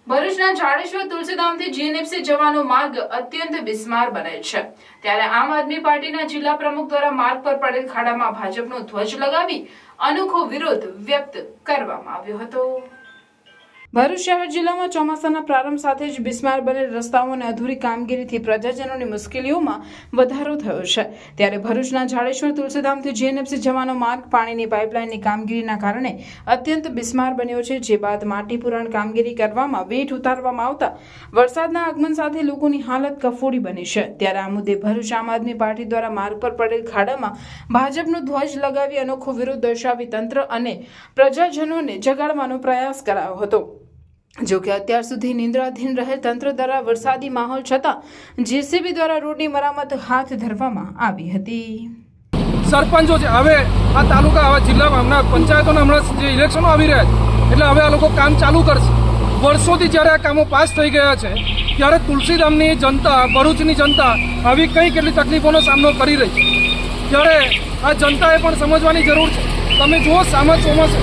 ભરૂચના જાડેશ્વર તુલસીધામથી જીએનએફસી જવાનો માર્ગ અત્યંત બિસ્માર બનેલ છે। ત્યારે આમ આદમી પાર્ટીના જિલ્લા પ્રમુખ દ્વારા માર્ગ પર પડેલ ખાડામાં ભાજપનો ધ્વજ લગાવી અનોખો વિરોધ વ્યક્ત કરવામાં આવ્યો હતો। ભરૂચ શહેર જિલ્લામાં ચોમાસાના પ્રારંભ સાથે જ બિસ્માર બનેલ રસ્તાઓ અને અધૂરી કામગીરીથી પ્રજાજનોની મુશ્કેલીઓમાં વધારો થયો છે। ત્યારે ભરૂચના જાડેશ્વર તુલસીધામથી જીએનએફસી જવાનો માર્ગ પાણીની પાઇપલાઇનની કામગીરીના કારણે અત્યંત બિસ્માર બન્યો છે। જે બાદ માટી પુરાણ કામગીરી કરવામાં વેઠ ઉતારવામાં આવતા વરસાદના આગમન સાથે લોકોની હાલત કફોડી બની છે। ત્યારે આ મુદ્દે ભરૂચ આમ આદમી પાર્ટી દ્વારા માર્ગ પર પડેલ ખાડામાં ભાજપનો ધ્વજ લગાવી અનોખો વિરોધ દર્શાવી તંત્ર અને પ્રજાજનોને જગાડવાનો પ્રયાસ કરાયો હતો। જો કે અત્યાર સુધી નિંદ્રાધીન રહેલ તંત્ર દ્વારા વરસાદી માહોલ છતાં જેસીબી દ્વારા રોડની મરામત હાથ ધરવામાં આવી હતી। સરપંચો છે, હવે આ તાલુકા આવા જિલ્લામાં હમણાં પંચાયતોના હમણાં જે ઇલેક્શનો આવી રહ્યા છે એટલે હવે આ લોકો કામ ચાલુ કરશે। વર્ષોથી જ્યારે આ કામો પાસ થઈ ગયા છે ત્યારે તુલસીધામની જનતા, ભરૂચની જનતા આવી કઈ કેટલી તકલીફોનો સામનો કરી રહી છે। ત્યારે આ જનતાએ પણ સમજવાની જરૂર છે। તમે જુઓ સામા ચોમાસે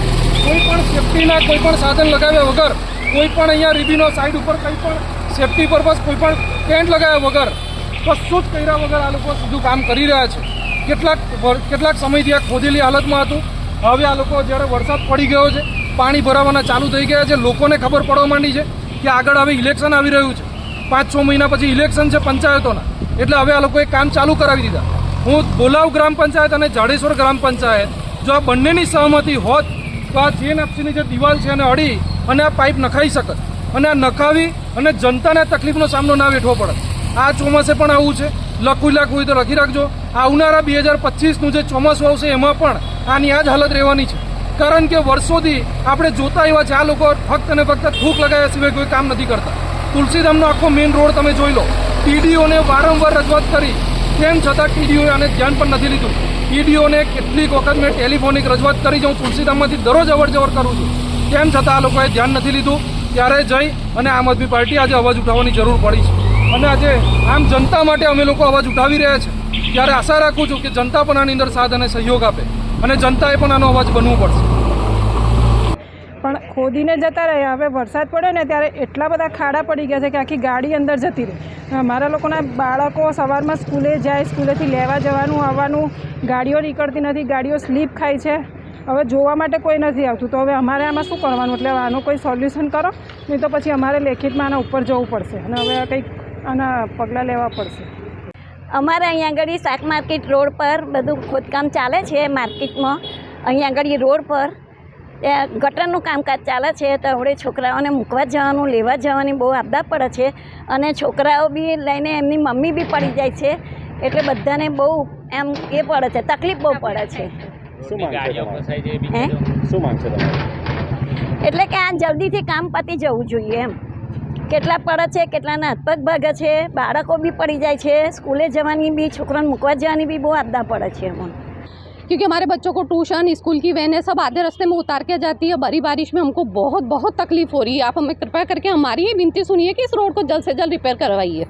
કોઈ પણ સેફટીના કોઈ પણ સાધન લગાવ્યા વગર, કોઈ પણ અહીંયા રીબીનો સાઈડ ઉપર કંઈ પણ સેફટી પર્પઝ કોઈ પણ ટેન્ટ લગાવ્યા વગર, કશું જ કર્યા વગર આ લોકો સીધું કામ કરી રહ્યા છે। કેટલાક સમયથી આ ખોદેલી હાલતમાં હતું। હવે આ લોકો જ્યારે વરસાદ પડી ગયો છે, પાણી ભરાવાના ચાલુ થઈ ગયા છે, લોકોને ખબર પડવા માંડી છે કે આગળ હવે ઇલેક્શન આવી રહ્યું છે। 5-6 મહિના પછી ઇલેક્શન છે પંચાયતોના, એટલે હવે આ લોકોએ કામ ચાલુ કરાવી દીધા। હું બોલાવ ગ્રામ પંચાયત અને જાડેશ્વર ગ્રામ પંચાયત જો આ બંનેની સહમતિ હોત તો આ જીએનએફસીની જે દિવાલ છે એને અડી અને આ પાઇપ નખાઈ શકત અને આ નખાવી અને જનતાને તકલીફનો સામનો ના વેઠવો પડે। આ ચોમાસે પણ આવું છે। લખવું હોય તો લખી રાખજો, આવનારા 2025નું જે ચોમાસું આવશે એમાં પણ આની આ જ હાલત રહેવાની છે। કારણ કે વર્ષોથી આપણે જોતા એવા છે આ લોકો ફક્ત અને ફક્ત થૂક લગાવ્યા સિવાય કોઈ કામ નથી કરતા। તુલસીધામનો આખો મેઇન રોડ તમે જોઈ લો, ટીડીઓને વારંવાર રજૂઆત કરી, તેમ છતાં ટીડીઓએ આને ધ્યાન પણ નથી લીધું। ટીડીઓને કેટલીક વખત મેં ટેલિફોનિક રજૂઆત કરી, હું તુલસીધામમાંથી દરરોજ અવર કરું છું, તેમ છતાં આ લોકોએ ધ્યાન નથી લીધું। ત્યારે જઈ અને આમ આદમી પાર્ટી આજે અવાજ ઉઠાવવાની જરૂર પડી છે અને આજે આમ જનતા માટે અમે લોકો અવાજ ઉઠાવી રહ્યા છીએ। ત્યારે આશા રાખું છું કે જનતા પણ આની અંદર સાથ અને સહયોગ આપે અને જનતાએ પણ આનો અવાજ બનવું પડશે। પણ ખોદીને જતા રહ્યા, હવે વરસાદ પડે ને ત્યારે એટલા બધા ખાડા પડી ગયા છે કે આખી ગાડી અંદર જતી રહી। મારા લોકોના બાળકો સવારમાં સ્કૂલે જાય, સ્કૂલેથી લેવા જવાનું આવવાનું, ગાડીઓ નીકળતી નથી, ગાડીઓ સ્લીપ ખાય છે। હવે જોવા માટે કોઈ નથી આવતું, તો હવે અમારે આમાં શું કરવાનું? એટલે આનો કોઈ સોલ્યુશન કરો, નહીં તો પછી અમારે લેખિતમાં આના ઉપર જવું પડશે અને હવે કંઈક આના પગલાં લેવા પડશે। અમારે અહીંયા આગળ શાક માર્કેટ રોડ પર બધું ખોદકામ ચાલે છે। માર્કેટમાં અહીંયા આગળ રોડ પર ગટરનું કામકાજ ચાલે છે, તો હવે છોકરાઓને મૂકવા જવાનું, લેવા જવાની બહુ આપદા પડે છે અને છોકરાઓ બી લઈને એમની મમ્મી બી પડી જાય છે, એટલે બધાને બહુ એમ એ પડે છે, તકલીફ બહુ પડે છે। એટલે કે આ જલ્દીથી કામ પતી જવું જોઈએ એમ। કેટલા પડે છે, કેટલાના હાથ પગ ભાગે છે, બાળકો બી પડી જાય છે, સ્કૂલે જવાની બી, છોકરાને મૂકવા જવાની બી બહુ આપદા પડે છે એમાં। क्योंकि हमारे बच्चों को ट्यूशन, स्कूल की वैन सब आधे रास्ते में उतार के जाती है। बड़ी बारिश में हमको बहुत तकलीफ हो रही है। आप हमें कृपया करके हमारी ये विनती सुनिए कि इस रोड को जल्द से जल्द रिपेयर करवाइए।